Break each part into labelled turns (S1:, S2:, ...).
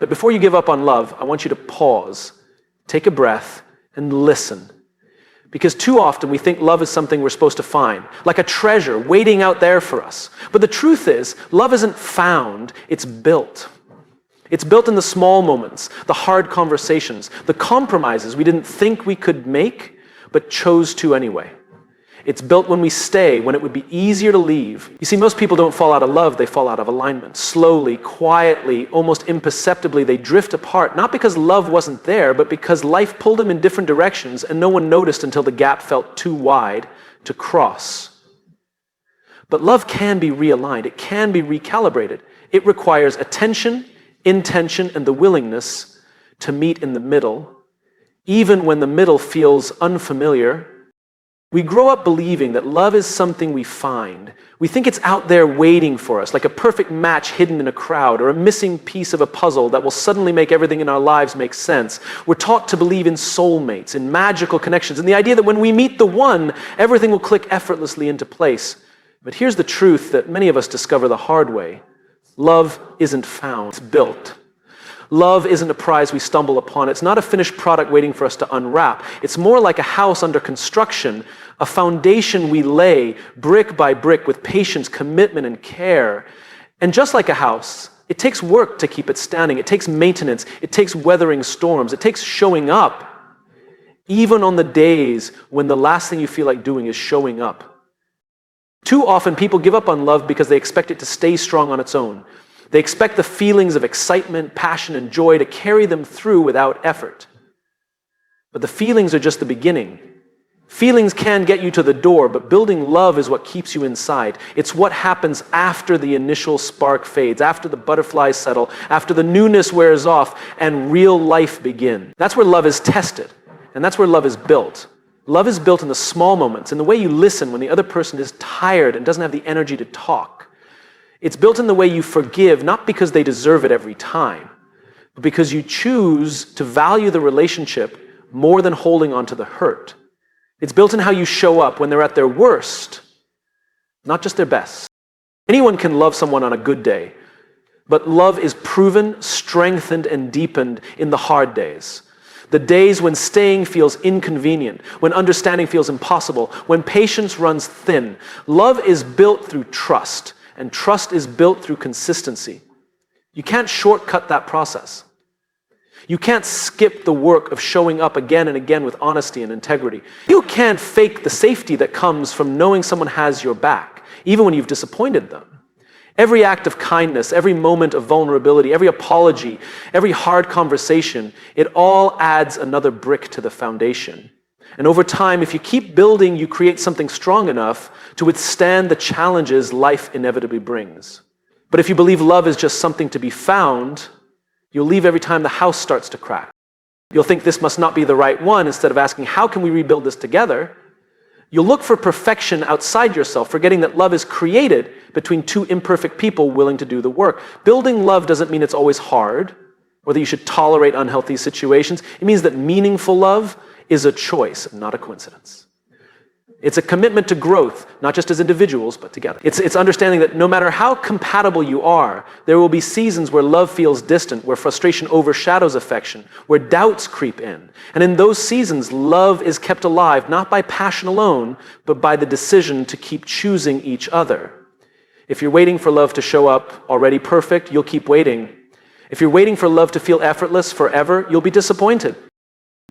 S1: But before you give up on love, I want you to pause, take a breath, and listen. Because too often we think love is something we're supposed to find, like a treasure waiting out there for us. But the truth is, love isn't found, it's built. It's built in the small moments, the hard conversations, the compromises we didn't think we could make, but chose to anyway. It's built when we stay, when it would be easier to leave. You see, most people don't fall out of love, they fall out of alignment. Slowly, quietly, almost imperceptibly, they drift apart, not because love wasn't there, but because life pulled them in different directions and no one noticed until the gap felt too wide to cross. But love can be realigned, it can be recalibrated. It requires attention, intention, and the willingness to meet in the middle, even when the middle feels unfamiliar. We grow up believing that love is something we find. We think it's out there waiting for us, like a perfect match hidden in a crowd or a missing piece of a puzzle that will suddenly make everything in our lives make sense. We're taught to believe in soulmates, in magical connections, and the idea that when we meet the one, everything will click effortlessly into place. But here's the truth that many of us discover the hard way. Love isn't found, it's built. Love isn't a prize we stumble upon. It's not a finished product waiting for us to unwrap. It's more like a house under construction, a foundation we lay brick by brick with patience, commitment, and care. And just like a house, it takes work to keep it standing. It takes maintenance. It takes weathering storms. It takes showing up, even on the days when the last thing you feel like doing is showing up. Too often, people give up on love because they expect it to stay strong on its own. They expect the feelings of excitement, passion, and joy to carry them through without effort. But the feelings are just the beginning. Feelings can get you to the door, but building love is what keeps you inside. It's what happens after the initial spark fades, after the butterflies settle, after the newness wears off, and real life begins. That's where love is tested, and that's where love is built. Love is built in the small moments, in the way you listen when the other person is tired and doesn't have the energy to talk. It's built in the way you forgive, not because they deserve it every time, but because you choose to value the relationship more than holding on to the hurt. It's built in how you show up when they're at their worst, not just their best. Anyone can love someone on a good day, but love is proven, strengthened, and deepened in the hard days. The days when staying feels inconvenient, when understanding feels impossible, when patience runs thin. Love is built through trust. And trust is built through consistency. You can't shortcut that process. You can't skip the work of showing up again and again with honesty and integrity. You can't fake the safety that comes from knowing someone has your back, even when you've disappointed them. Every act of kindness, every moment of vulnerability, every apology, every hard conversation, it all adds another brick to the foundation. And over time, if you keep building, you create something strong enough to withstand the challenges life inevitably brings. But if you believe love is just something to be found, you'll leave every time the house starts to crack. You'll think this must not be the right one instead of asking, how can we rebuild this together? You'll look for perfection outside yourself, forgetting that love is created between two imperfect people willing to do the work. Building love doesn't mean it's always hard, or that you should tolerate unhealthy situations. It means that meaningful love is a choice, not a coincidence. It's a commitment to growth, not just as individuals, but together. It's understanding that no matter how compatible you are, there will be seasons where love feels distant, where frustration overshadows affection, where doubts creep in. And in those seasons, love is kept alive, not by passion alone, but by the decision to keep choosing each other. If you're waiting for love to show up already perfect, you'll keep waiting. If you're waiting for love to feel effortless forever, you'll be disappointed.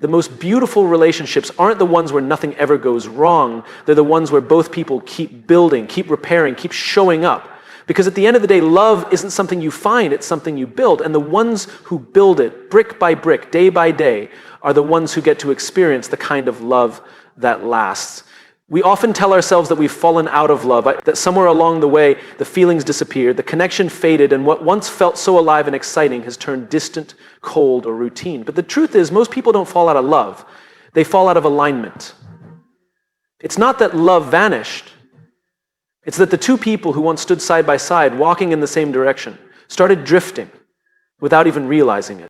S1: The most beautiful relationships aren't the ones where nothing ever goes wrong. They're the ones where both people keep building, keep repairing, keep showing up. Because at the end of the day, love isn't something you find, it's something you build. And the ones who build it, brick by brick, day by day, are the ones who get to experience the kind of love that lasts. We often tell ourselves that we've fallen out of love, that somewhere along the way, the feelings disappeared, the connection faded, and what once felt so alive and exciting has turned distant, cold, or routine. But the truth is, most people don't fall out of love. They fall out of alignment. It's not that love vanished. It's that the two people who once stood side by side, walking in the same direction, started drifting without even realizing it.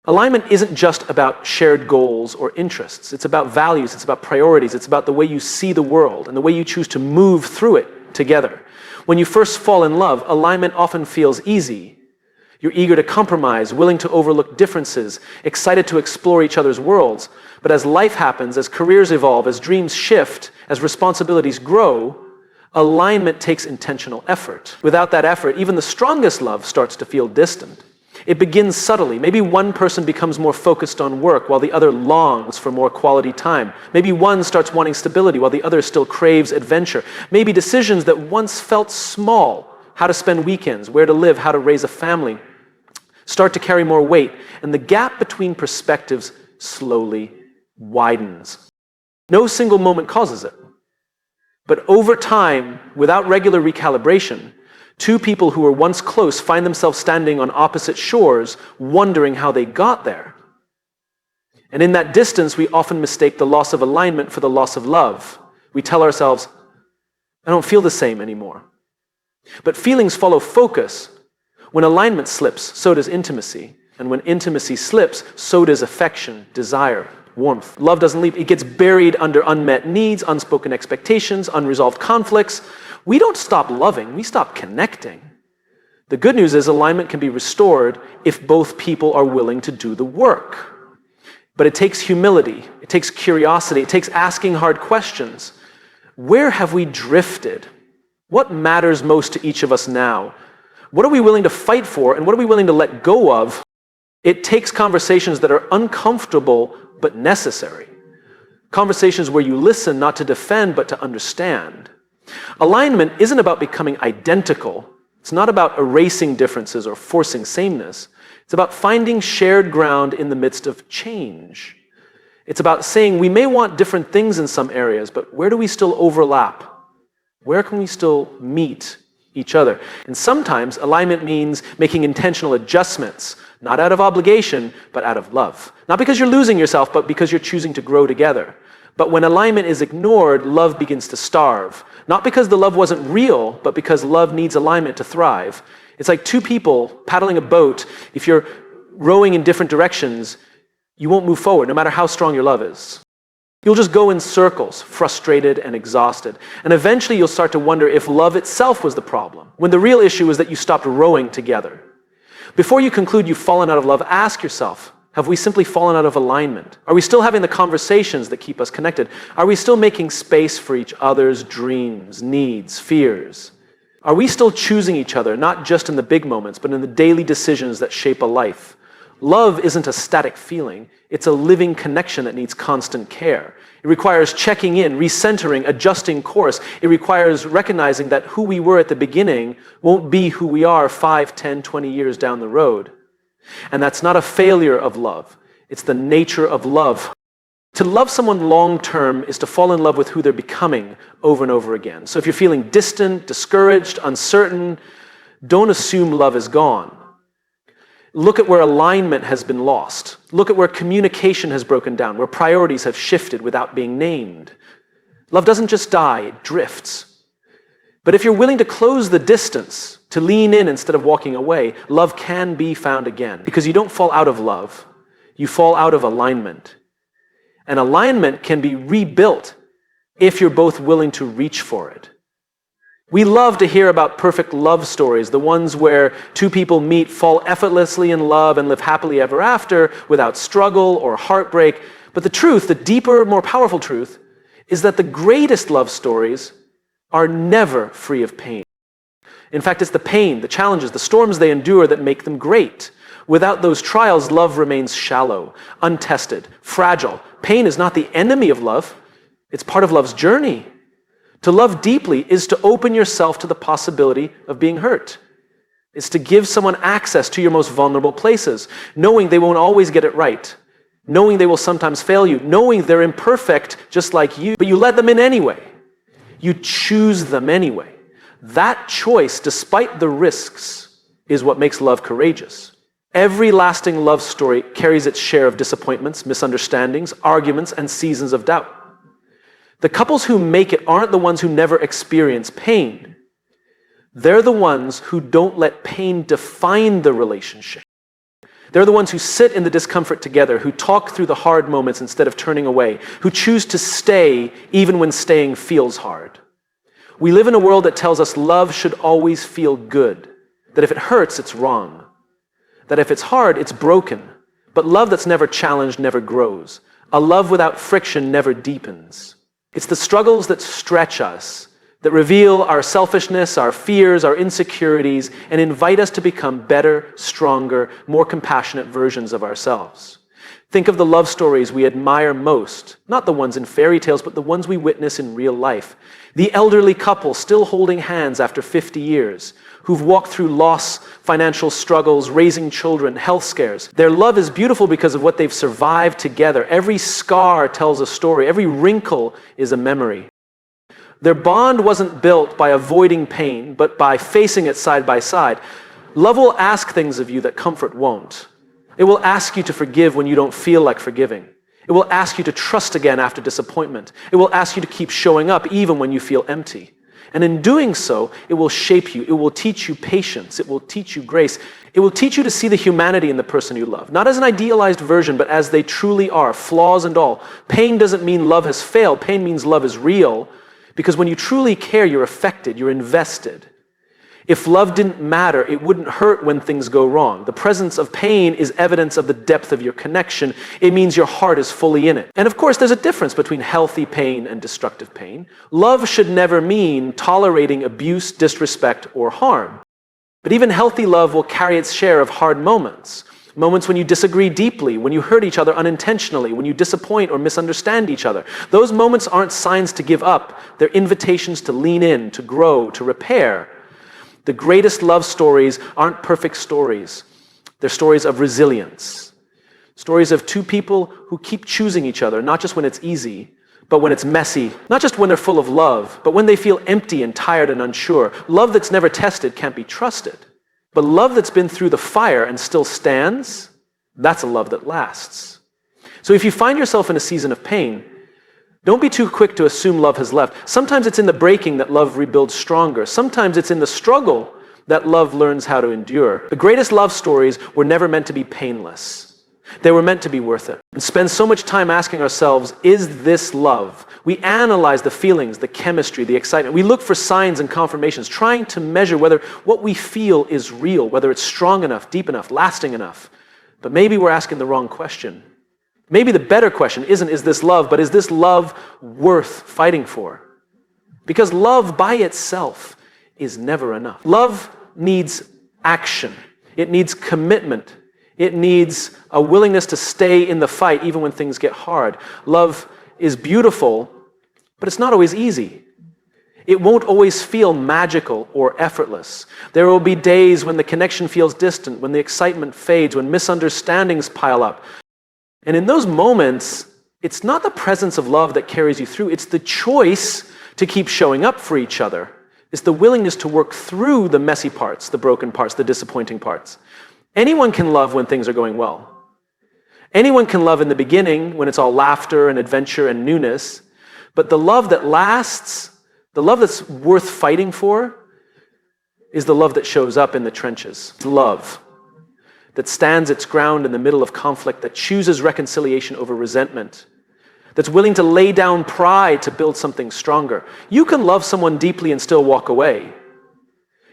S1: Alignment isn't just about shared goals or interests. It's about values, it's about priorities, it's about the way you see the world and the way you choose to move through it together. When you first fall in love, alignment often feels easy. You're eager to compromise, willing to overlook differences, excited to explore each other's worlds. But as life happens, as careers evolve, as dreams shift, as responsibilities grow, alignment takes intentional effort. Without that effort, even the strongest love starts to feel distant. It begins subtly. Maybe one person becomes more focused on work while the other longs for more quality time. Maybe one starts wanting stability while the other still craves adventure. Maybe decisions that once felt small, how to spend weekends, where to live, how to raise a family, start to carry more weight, and the gap between perspectives slowly widens. No single moment causes it. But over time, without regular recalibration, two people who were once close find themselves standing on opposite shores, wondering how they got there. And in that distance, we often mistake the loss of alignment for the loss of love. We tell ourselves, I don't feel the same anymore. But feelings follow focus. When alignment slips, so does intimacy. And when intimacy slips, so does affection, desire, warmth. Love doesn't leave. It gets buried under unmet needs, unspoken expectations, unresolved conflicts. We don't stop loving, we stop connecting. The good news is alignment can be restored if both people are willing to do the work. But it takes humility, it takes curiosity, it takes asking hard questions. Where have we drifted? What matters most to each of us now? What are we willing to fight for, and what are we willing to let go of? It takes conversations that are uncomfortable but necessary. Conversations where you listen not to defend but to understand. Alignment isn't about becoming identical. It's not about erasing differences or forcing sameness. It's about finding shared ground in the midst of change. It's about saying we may want different things in some areas, but where do we still overlap? Where can we still meet each other? And sometimes alignment means making intentional adjustments, not out of obligation, but out of love. Not because you're losing yourself, but because you're choosing to grow together. But when alignment is ignored, love begins to starve. Not because the love wasn't real, but because love needs alignment to thrive. It's like two people paddling a boat. If you're rowing in different directions, you won't move forward, no matter how strong your love is. You'll just go in circles, frustrated and exhausted. And eventually you'll start to wonder if love itself was the problem, when the real issue is that you stopped rowing together. Before you conclude you've fallen out of love, ask yourself, have we simply fallen out of alignment? Are we still having the conversations that keep us connected? Are we still making space for each other's dreams, needs, fears? Are we still choosing each other, not just in the big moments, but in the daily decisions that shape a life? Love isn't a static feeling. It's a living connection that needs constant care. It requires checking in, recentering, adjusting course. It requires recognizing that who we were at the beginning won't be who we are 5, 10, 20 years down the road. And that's not a failure of love. It's the nature of love. To love someone long-term is to fall in love with who they're becoming over and over again. So if you're feeling distant, discouraged, uncertain, don't assume love is gone. Look at where alignment has been lost. Look at where communication has broken down, where priorities have shifted without being named. Love doesn't just die, it drifts. But if you're willing to close the distance, to lean in instead of walking away, love can be found again. Because you don't fall out of love, you fall out of alignment. And alignment can be rebuilt if you're both willing to reach for it. We love to hear about perfect love stories, the ones where two people meet, fall effortlessly in love, and live happily ever after without struggle or heartbreak. But the truth, the deeper, more powerful truth, is that the greatest love stories are never free of pain. In fact, it's the pain, the challenges, the storms they endure that make them great. Without those trials, love remains shallow, untested, fragile. Pain is not the enemy of love. It's part of love's journey. To love deeply is to open yourself to the possibility of being hurt. It's to give someone access to your most vulnerable places, knowing they won't always get it right, knowing they will sometimes fail you, knowing they're imperfect just like you, but you let them in anyway. You choose them anyway. That choice, despite the risks, is what makes love courageous. Every lasting love story carries its share of disappointments, misunderstandings, arguments, and seasons of doubt. The couples who make it aren't the ones who never experience pain. They're the ones who don't let pain define the relationship. They're the ones who sit in the discomfort together, who talk through the hard moments instead of turning away, who choose to stay even when staying feels hard. We live in a world that tells us love should always feel good, that if it hurts, it's wrong. that if it's hard, it's broken. But love that's never challenged never grows. A love without friction never deepens. It's the struggles that stretch us, that reveal our selfishness, our fears, our insecurities, and invite us to become better, stronger, more compassionate versions of ourselves. Think of the love stories we admire most, not the ones in fairy tales, but the ones we witness in real life. The elderly couple still holding hands after 50 years, who've walked through loss, financial struggles, raising children, health scares. Their love is beautiful because of what they've survived together. Every scar tells a story. Every wrinkle is a memory. Their bond wasn't built by avoiding pain, but by facing it side by side. Love will ask things of you that comfort won't. It will ask you to forgive when you don't feel like forgiving. It will ask you to trust again after disappointment. It will ask you to keep showing up even when you feel empty. And in doing so, it will shape you. It will teach you patience. It will teach you grace. It will teach you to see the humanity in the person you love, not as an idealized version, but as they truly are, flaws and all. Pain doesn't mean love has failed. Pain means love is real, because when you truly care, you're affected, you're invested. If love didn't matter, it wouldn't hurt when things go wrong. The presence of pain is evidence of the depth of your connection. It means your heart is fully in it. And of course, there's a difference between healthy pain and destructive pain. Love should never mean tolerating abuse, disrespect, or harm. But even healthy love will carry its share of hard moments. Moments when you disagree deeply, when you hurt each other unintentionally, when you disappoint or misunderstand each other. Those moments aren't signs to give up. They're invitations to lean in, to grow, to repair. The greatest love stories aren't perfect stories. They're stories of resilience. Stories of two people who keep choosing each other, not just when it's easy, but when it's messy. Not just when they're full of love, but when they feel empty and tired and unsure. Love that's never tested can't be trusted. But love that's been through the fire and still stands, that's a love that lasts. So if you find yourself in a season of pain, don't be too quick to assume love has left. Sometimes it's in the breaking that love rebuilds stronger. Sometimes it's in the struggle that love learns how to endure. The greatest love stories were never meant to be painless. They were meant to be worth it. And spend so much time asking ourselves, is this love? We analyze the feelings, the chemistry, the excitement. We look for signs and confirmations, trying to measure whether what we feel is real, whether it's strong enough, deep enough, lasting enough. But maybe we're asking the wrong question. Maybe the better question isn't, is this love, but is this love worth fighting for? Because love by itself is never enough. Love needs action. It needs commitment. It needs a willingness to stay in the fight even when things get hard. Love is beautiful, but it's not always easy. It won't always feel magical or effortless. There will be days when the connection feels distant, when the excitement fades, when misunderstandings pile up. And in those moments, it's not the presence of love that carries you through. It's the choice to keep showing up for each other. It's the willingness to work through the messy parts, the broken parts, the disappointing parts. Anyone can love when things are going well. Anyone can love in the beginning when it's all laughter and adventure and newness. But the love that lasts, the love that's worth fighting for, is the love that shows up in the trenches. Love that stands its ground in the middle of conflict, that chooses reconciliation over resentment, that's willing to lay down pride to build something stronger. You can love someone deeply and still walk away.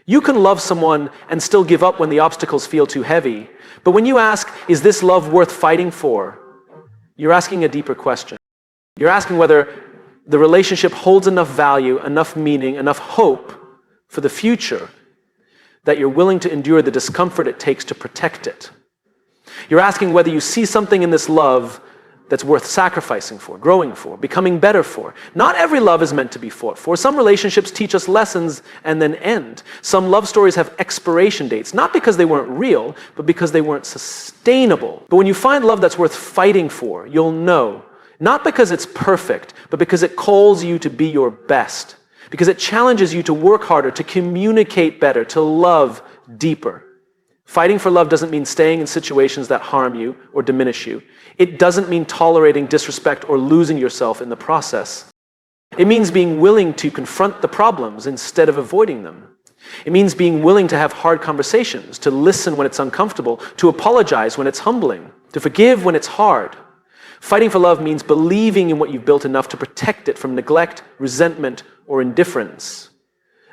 S1: You can love someone and still give up when the obstacles feel too heavy. But when you ask, is this love worth fighting for? You're asking a deeper question. You're asking whether the relationship holds enough value, enough meaning, enough hope for the future that you're willing to endure the discomfort it takes to protect it. You're asking whether you see something in this love that's worth sacrificing for, growing for, becoming better for. Not every love is meant to be fought for. Some relationships teach us lessons and then end. Some love stories have expiration dates, not because they weren't real, but because they weren't sustainable. But when you find love that's worth fighting for, you'll know, not because it's perfect, but because it calls you to be your best. Because it challenges you to work harder, to communicate better, to love deeper. Fighting for love doesn't mean staying in situations that harm you or diminish you. It doesn't mean tolerating disrespect or losing yourself in the process. It means being willing to confront the problems instead of avoiding them. It means being willing to have hard conversations, to listen when it's uncomfortable, to apologize when it's humbling, to forgive when it's hard. Fighting for love means believing in what you've built enough to protect it from neglect, resentment, or indifference.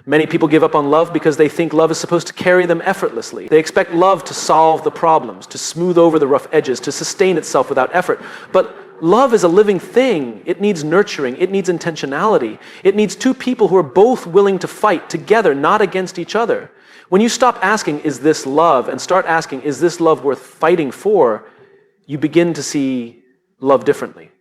S1: Many people give up on love because they think love is supposed to carry them effortlessly. They expect love to solve the problems, to smooth over the rough edges, to sustain itself without effort. But love is a living thing. It needs nurturing. It needs intentionality. It needs two people who are both willing to fight together, not against each other. When you stop asking, is this love, and start asking, is this love worth fighting for, you begin to see love differently.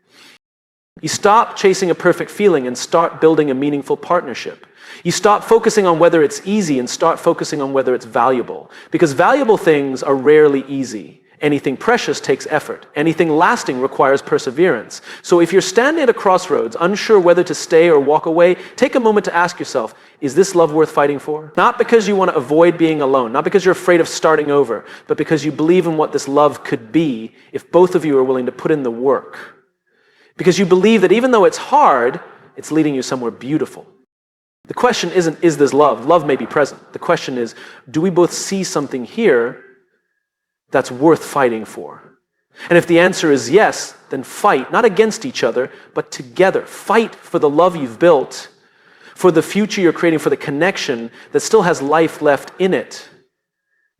S1: You stop chasing a perfect feeling and start building a meaningful partnership. You stop focusing on whether it's easy and start focusing on whether it's valuable. Because valuable things are rarely easy. Anything precious takes effort. Anything lasting requires perseverance. So if you're standing at a crossroads, unsure whether to stay or walk away, take a moment to ask yourself, is this love worth fighting for? Not because you want to avoid being alone, not because you're afraid of starting over, but because you believe in what this love could be if both of you are willing to put in the work. Because you believe that even though it's hard, it's leading you somewhere beautiful. The question isn't, is this love? Love may be present. The question is, do we both see something here that's worth fighting for? And if the answer is yes, then fight, not against each other, but together. Fight for the love you've built, for the future you're creating, for the connection that still has life left in it.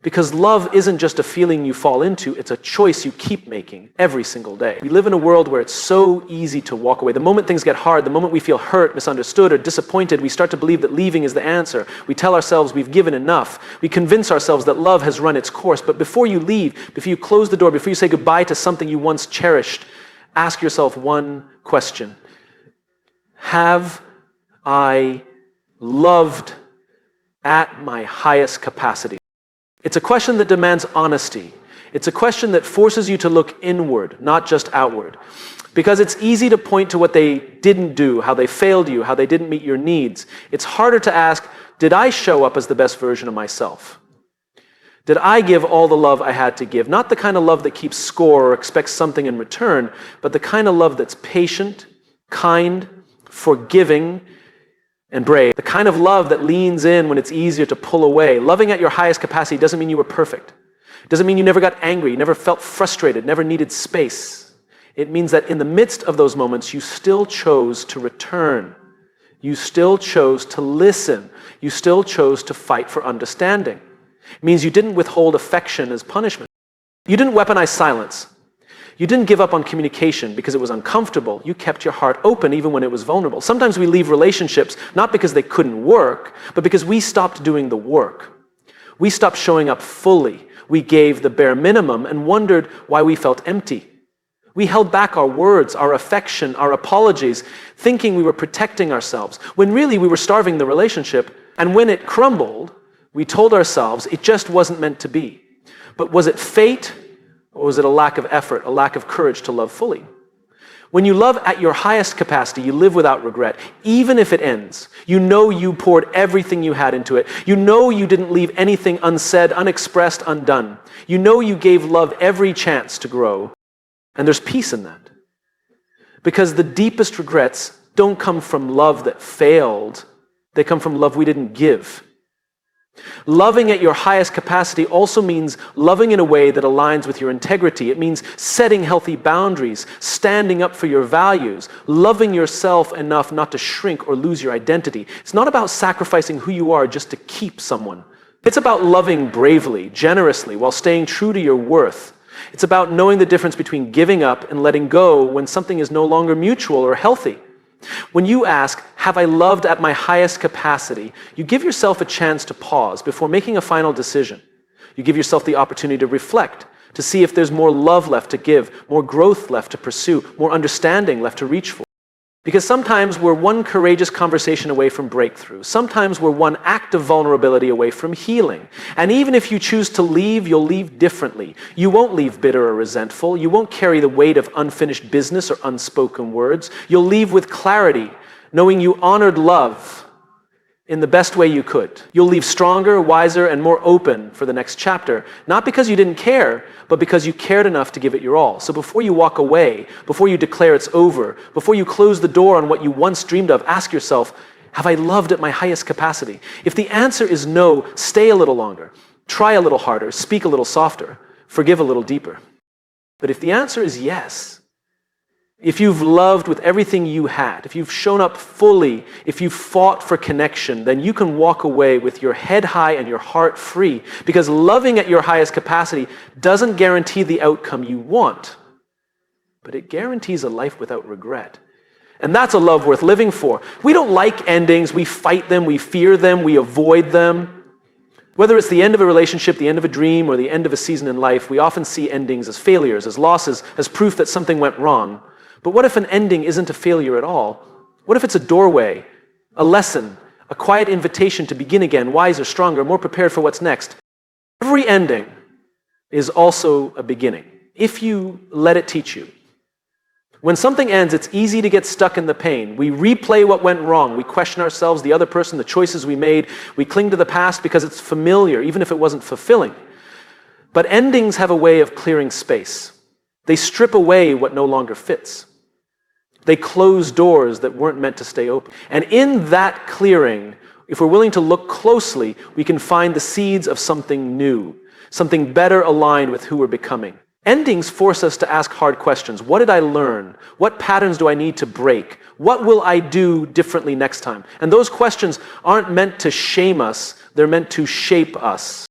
S1: Because love isn't just a feeling you fall into, it's a choice you keep making every single day. We live in a world where it's so easy to walk away. The moment things get hard, the moment we feel hurt, misunderstood, or disappointed, we start to believe that leaving is the answer. We tell ourselves we've given enough. We convince ourselves that love has run its course. But before you leave, before you close the door, before you say goodbye to something you once cherished, ask yourself one question. Have I loved at my highest capacity? It's a question that demands honesty. It's a question that forces you to look inward, not just outward. Because it's easy to point to what they didn't do, how they failed you, how they didn't meet your needs. It's harder to ask, did I show up as the best version of myself? Did I give all the love I had to give? Not the kind of love that keeps score or expects something in return, but the kind of love that's patient, kind, forgiving, and brave. The kind of love that leans in when it's easier to pull away. Loving at your highest capacity doesn't mean you were perfect. It doesn't mean you never got angry, you never felt frustrated, never needed space. It means that in the midst of those moments, you still chose to return. You still chose to listen. You still chose to fight for understanding. It means you didn't withhold affection as punishment. You didn't weaponize silence. You didn't give up on communication because it was uncomfortable. You kept your heart open even when it was vulnerable. Sometimes we leave relationships not because they couldn't work, but because we stopped doing the work. We stopped showing up fully. We gave the bare minimum and wondered why we felt empty. We held back our words, our affection, our apologies, thinking we were protecting ourselves, when really we were starving the relationship. And when it crumbled, we told ourselves it just wasn't meant to be. But was it fate? Or was it a lack of effort, a lack of courage to love fully? When you love at your highest capacity, you live without regret. Even if it ends, you know you poured everything you had into it. You know you didn't leave anything unsaid, unexpressed, undone. You know you gave love every chance to grow. And there's peace in that. Because the deepest regrets don't come from love that failed. They come from love we didn't give. Loving at your highest capacity also means loving in a way that aligns with your integrity. It means setting healthy boundaries, standing up for your values, loving yourself enough not to shrink or lose your identity. It's not about sacrificing who you are just to keep someone. It's about loving bravely, generously, while staying true to your worth. It's about knowing the difference between giving up and letting go when something is no longer mutual or healthy. When you ask, have I loved at my highest capacity, you give yourself a chance to pause before making a final decision. You give yourself the opportunity to reflect, to see if there's more love left to give, more growth left to pursue, more understanding left to reach for. Because sometimes we're one courageous conversation away from breakthrough. Sometimes we're one act of vulnerability away from healing. And even if you choose to leave, you'll leave differently. You won't leave bitter or resentful. You won't carry the weight of unfinished business or unspoken words. You'll leave with clarity, knowing you honored love in the best way you could. You'll leave stronger, wiser, and more open for the next chapter, not because you didn't care, but because you cared enough to give it your all. So before you walk away, before you declare it's over, before you close the door on what you once dreamed of, ask yourself, have I loved at my highest capacity? If the answer is no, stay a little longer, try a little harder, speak a little softer, forgive a little deeper. But if the answer is yes, If you've loved with everything you had, if you've shown up fully, if you've fought for connection, then you can walk away with your head high and your heart free. Because loving at your highest capacity doesn't guarantee the outcome you want, but it guarantees a life without regret. And that's a love worth living for. We don't like endings. We fight them. We fear them. We avoid them. Whether it's the end of a relationship, the end of a dream, or the end of a season in life, we often see endings as failures, as losses, as proof that something went wrong. But what if an ending isn't a failure at all? What if it's a doorway, a lesson, a quiet invitation to begin again, wiser, stronger, more prepared for what's next? Every ending is also a beginning, if you let it teach you. When something ends, it's easy to get stuck in the pain. We replay what went wrong. We question ourselves, the other person, the choices we made. We cling to the past because it's familiar, even if it wasn't fulfilling. But endings have a way of clearing space. They strip away what no longer fits. They close doors that weren't meant to stay open. And in that clearing, if we're willing to look closely, we can find the seeds of something new, something better aligned with who we're becoming. Endings force us to ask hard questions. What did I learn? What patterns do I need to break? What will I do differently next time? And those questions aren't meant to shame us. They're meant to shape us.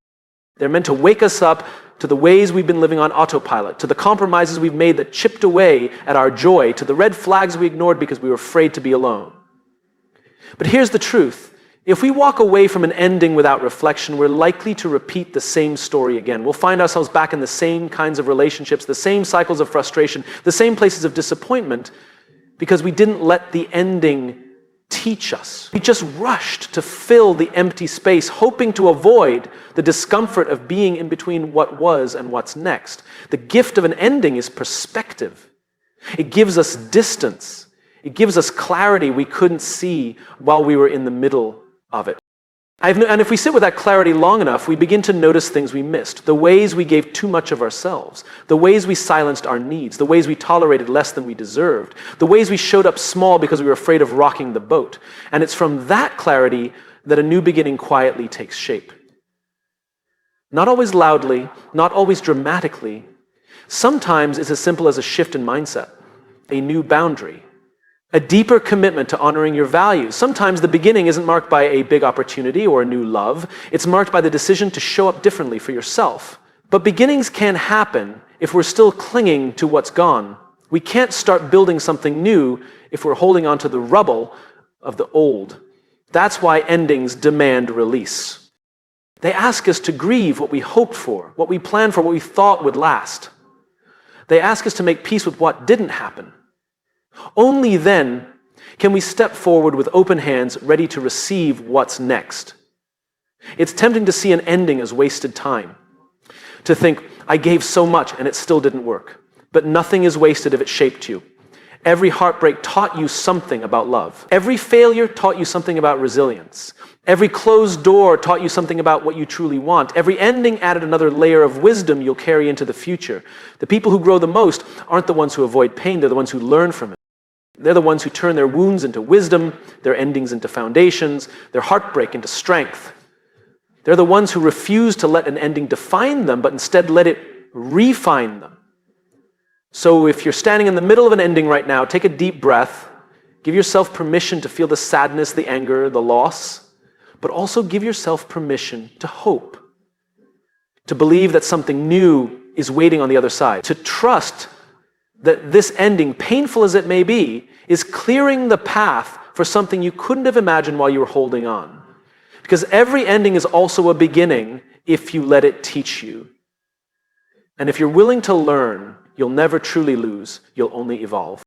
S1: They're meant to wake us up to the ways we've been living on autopilot, to the compromises we've made that chipped away at our joy, to the red flags we ignored because we were afraid to be alone. But here's the truth. If we walk away from an ending without reflection, we're likely to repeat the same story again. We'll find ourselves back in the same kinds of relationships, the same cycles of frustration, the same places of disappointment, because we didn't let the ending teach us. We just rushed to fill the empty space, hoping to avoid the discomfort of being in between what was and what's next. The gift of an ending is perspective. It gives us distance. It gives us clarity we couldn't see while we were in the middle of it. And if we sit with that clarity long enough, we begin to notice things we missed, the ways we gave too much of ourselves, the ways we silenced our needs, the ways we tolerated less than we deserved, the ways we showed up small because we were afraid of rocking the boat. And it's from that clarity that a new beginning quietly takes shape. Not always loudly, not always dramatically. Sometimes it's as simple as a shift in mindset, a new boundary, a deeper commitment to honoring your values. Sometimes the beginning isn't marked by a big opportunity or a new love. It's marked by the decision to show up differently for yourself. But beginnings can happen if we're still clinging to what's gone. We can't start building something new if we're holding on to the rubble of the old. That's why endings demand release. They ask us to grieve what we hoped for, what we planned for, what we thought would last. They ask us to make peace with what didn't happen. Only then can we step forward with open hands, ready to receive what's next. It's tempting to see an ending as wasted time, to think, I gave so much and it still didn't work. But nothing is wasted if it shaped you. Every heartbreak taught you something about love. Every failure taught you something about resilience. Every closed door taught you something about what you truly want. Every ending added another layer of wisdom you'll carry into the future. The people who grow the most aren't the ones who avoid pain, they're the ones who learn from it. They're the ones who turn their wounds into wisdom, their endings into foundations, their heartbreak into strength. They're the ones who refuse to let an ending define them, but instead let it refine them. So if you're standing in the middle of an ending right now, take a deep breath, give yourself permission to feel the sadness, the anger, the loss, but also give yourself permission to hope, to believe that something new is waiting on the other side, to trust that this ending, painful as it may be, is clearing the path for something you couldn't have imagined while you were holding on. Because every ending is also a beginning if you let it teach you. And if you're willing to learn, you'll never truly lose, you'll only evolve.